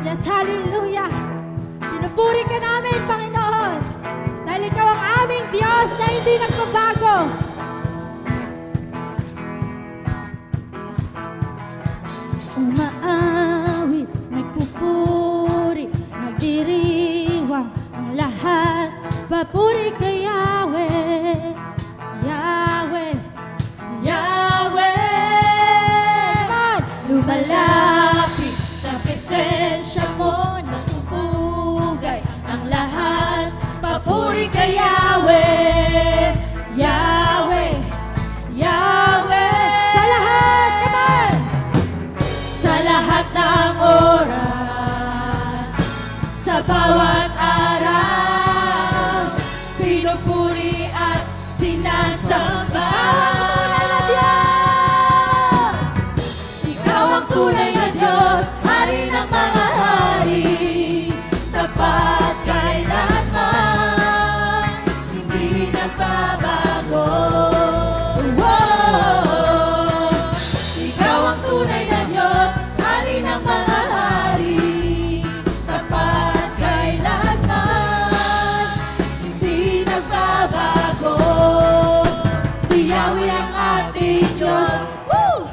Yes, hallelujah. Pinupuri ka namin, Panginoon. Dahil ikaw ang aming Diyos na hindi nagbabago. Umaawit, nagpupuri, nagdiriwang ang lahat. Papuri kay Yahweh, Yahweh, Yahweh. Lumalapit sa presensya mo, napupugay ang lahat. Papuri kay Yahweh, Yahweh, Yahweh. Sa lahat, come on! Sa lahat ng oras, sa bawat araw, pinupuri at sinasamba. Ikaw ang tunay na Diyos, Hari ng mga hari, tapat kailanman, hindi nagbabago. Ikaw ang tunay na Diyos, Hari ng mga hari, tapat kailanman, hindi nagbabago. Si Yahweh ang ating Diyos. Woo!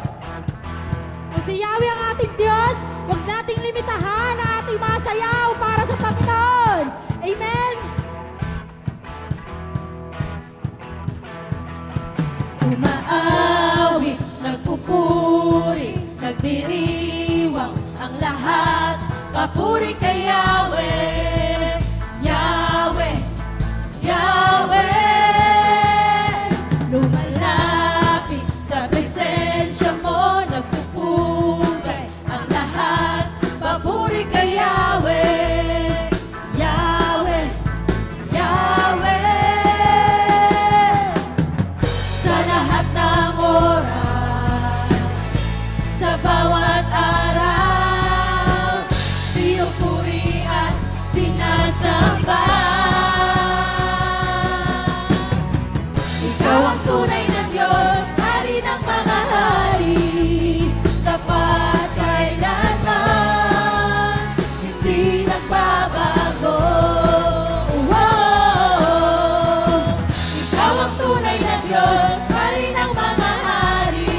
Kung si Yahweh ang ating Diyos, huwag nating limitahan ang ating mga sayaw para sa Panginoon. Amen! Umaawit, nagpupuri, nagdiriwang ang lahat. Papuri kay Yahweh, Yahweh, Yahweh. Lumalapit sa presensya mo, nagpupugay ang lahat. Papuri kay Yahweh, Yahweh, Yahweh. Sa lahat ng oras, sa bawat araw, pinupuri at sinasamba. Ikaw ang tunay na Diyos, Hari ng mga hari, tapat kailanman, hindi nagbabago. Ikaw ang tunay na Diyos, Hari ng mga hari,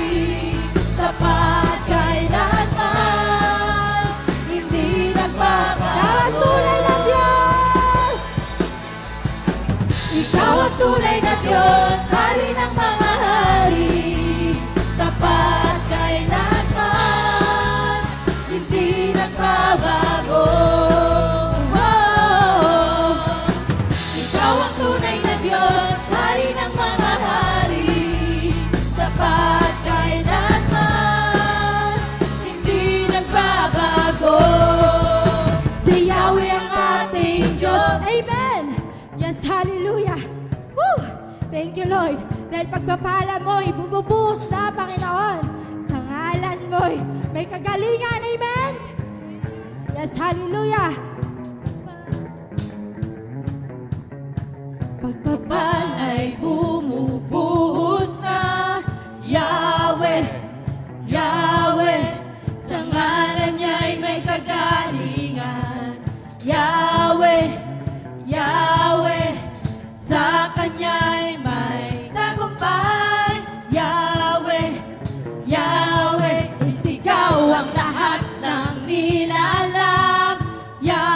tapat kailanman, hindi nagbabago. Ikaw ang tunay na Diyos, Hari ng mga hari, tapat kailanman, hindi nagbabago. Ikaw ang tunay na Diyos, Hari ng mga hari, tapat kailanman, hindi nagbabago. Si Yahweh ang ating Diyos. Amen! Yes, hallelujah! Woo! Thank you, Lord. Dahil pagpapala mo, ibububuhos na, Panginoon. Sa ngalan mo, may kagalingan. Amen! Yes, hallelujah! Pagpapala'y bumubuhos na, Yahweh, Yahweh. Sa ngalan niya'y may kagalingan, Yahweh, Yahweh. Sa Kanya'y may tagumpay, Yahweh, Yahweh. Isigaw ang lahat ng nilalang, Yahweh.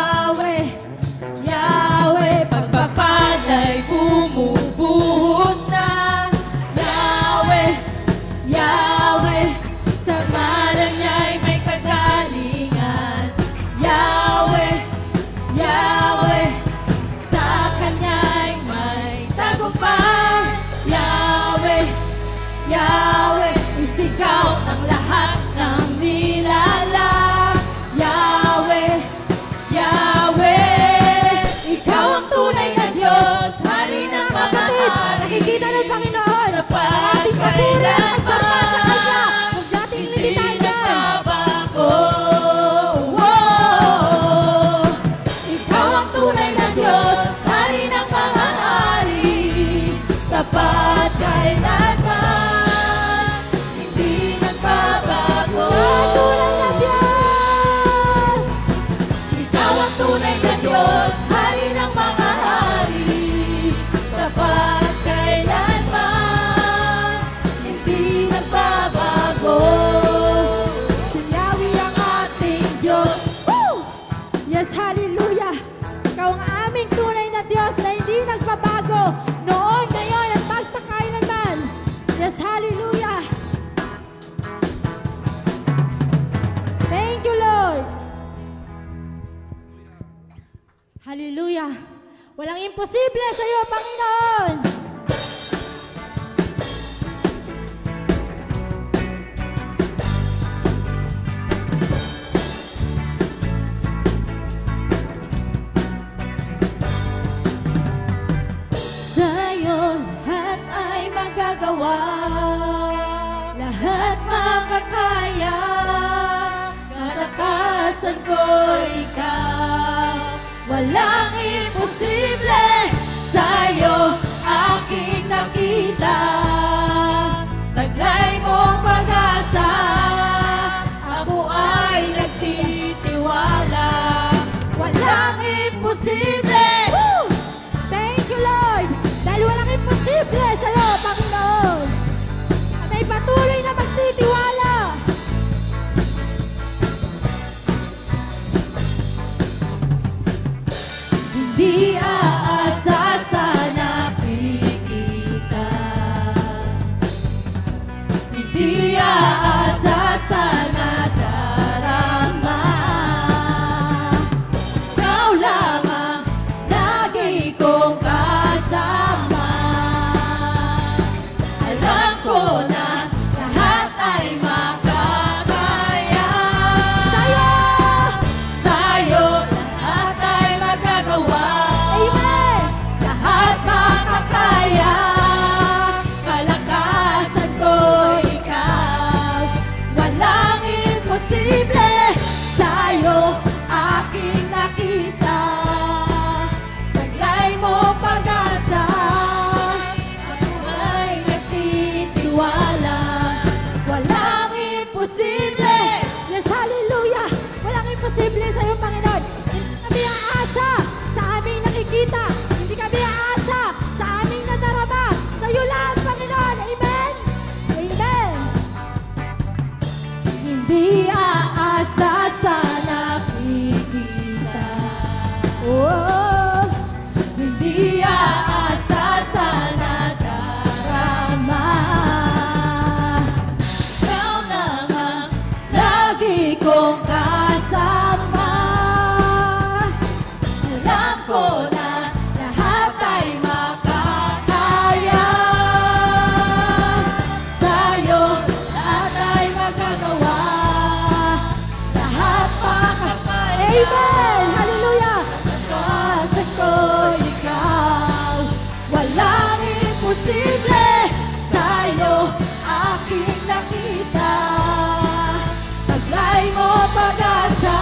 Hallelujah. Walang imposible sa iyo, Panginoon. Sa'yo lahat ay magagawa, lahat makakaya. Kalakasan ko ikaw, walang imposible. Sa'yo aking nakita, taglay mong pag-asa. Ako ay nagtitiwala, walang imposible. Woo! Thank you, Lord. Dahil walang imposible sa'yo, Panginoon. May patuloy na magtitiwala. Hindi aasa sa nakikita, hindi aasa sa nadarama. Ikaw lang ang lagi kong kasama. Alam ko na lahat ay makakaya. Sa'yo lahat ay magagawa. Amen! Lahat makakaya. Kalakasan ko ikaw, walang imposible. Sa'yo aking nakita, taglay mo pag-asa. Ako ay nagtitiwala, walang imposible. Yes, hallelujah! Walang imposible sa'yo, Panginoon. Hindi kami aasa sa aming nakikita, hindi kami aasa sa aming nadarama. Sa'yo lang, Panginoon. Amen! Amen! Hindi aasa sa nakikita. Oh, hindi aasa sa nadarama. Ikaw lang ang lagi kong kasama. Alam ko na lahat ay makakaya. Sa'yo lahat ay magagawa, lahat makakaya. Amen! Hallelujah! Kalakasan ko ikaw, walang imposible. Sa'yo aking nakita, taglay mo pag-asa.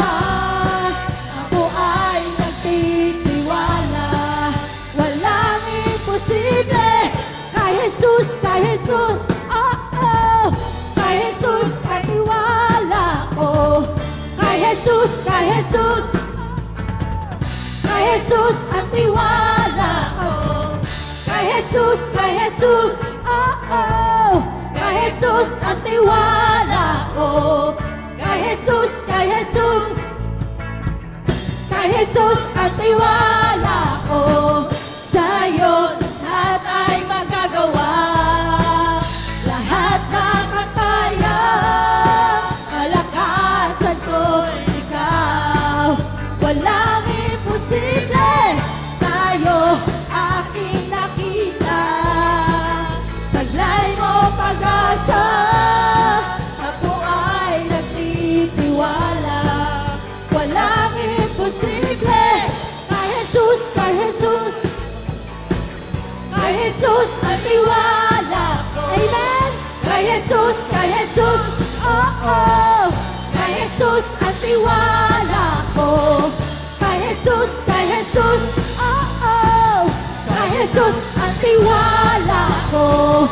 Ako ay nagtitiwala, walang imposible. Kay Jesus, oh oh. Kay Jesus, ay tiwala ko. Kay Jesus, kay Jesus ang tiwala ko. Kay Jesus, oh oh. Kay Jesus ang tiwala ko. Kay Jesus ang tiwala ko. Sa'yo lahat ay magagawa, lahat makakaya. Kalakasan ko ikaw, walang imposible. Sa'yo aking nakita, taglay mo pag-asa. Ako ay nagtitiwala, walang imposible. Kay Jesus ang tiwala ko. Amen! Kay Jesus, oh oh. Kay Jesus ang tiwala ko. Kay Jesus, oh oh. Kay Jesus ang tiwala ko.